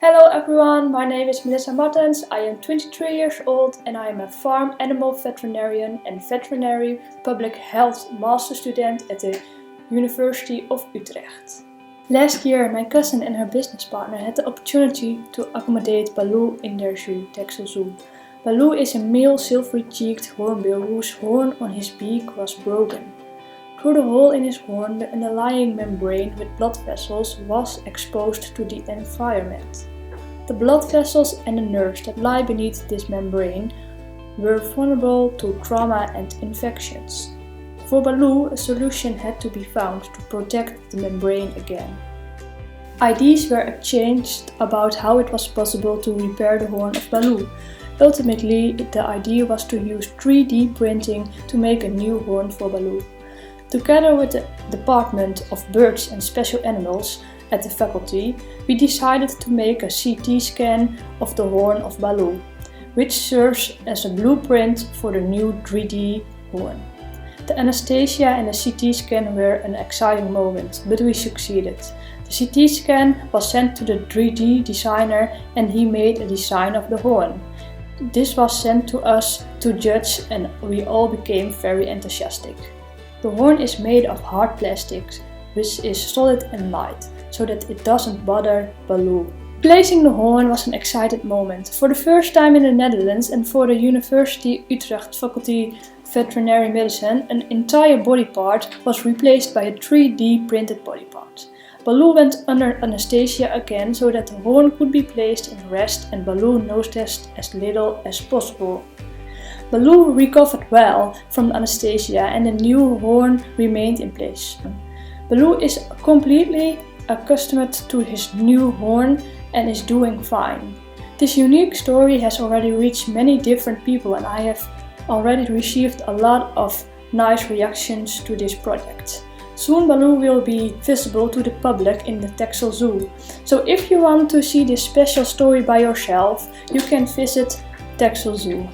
Hello everyone, my name is Melissa Martens, I am 23 years old and I am a farm animal veterinarian and veterinary public health master student at the University of Utrecht. Last year my cousin and her business partner had the opportunity to accommodate Balou in their zoo, Texel Zoo. Balou is a male silvery-cheeked hornbill whose horn on his beak was broken. Through the hole in his horn, the underlying membrane with blood vessels was exposed to the environment. The blood vessels and the nerves that lie beneath this membrane were vulnerable to trauma and infections. For Balou, a solution had to be found to protect the membrane again. Ideas were exchanged about how it was possible to repair the horn of Balou. Ultimately, the idea was to use 3D printing to make a new horn for Balou. Together with the Department of Birds and Special Animals at the faculty, we decided to make a CT scan of the horn of Balou, which serves as a blueprint for the new 3D horn. The anesthesia and the CT scan were an exciting moment, but we succeeded. The CT scan was sent to the 3D designer and he made a design of the horn. This was sent to us to judge and we all became very enthusiastic. The horn is made of hard plastics, which is solid and light, so that it doesn't bother Balou. Placing the horn was an exciting moment. For the first time in the Netherlands and for the University Utrecht Faculty Veterinary Medicine, an entire body part was replaced by a 3D printed body part. Balou went under anesthesia again so that the horn could be placed in rest and Balou nose tested as little as possible. Balou recovered well from anesthesia and the new horn remained in place. Balou is completely accustomed to his new horn and is doing fine. This unique story has already reached many different people and I have already received a lot of nice reactions to this project. Soon Balou will be visible to the public in the Texel Zoo. So if you want to see this special story by yourself, you can visit Texel Zoo.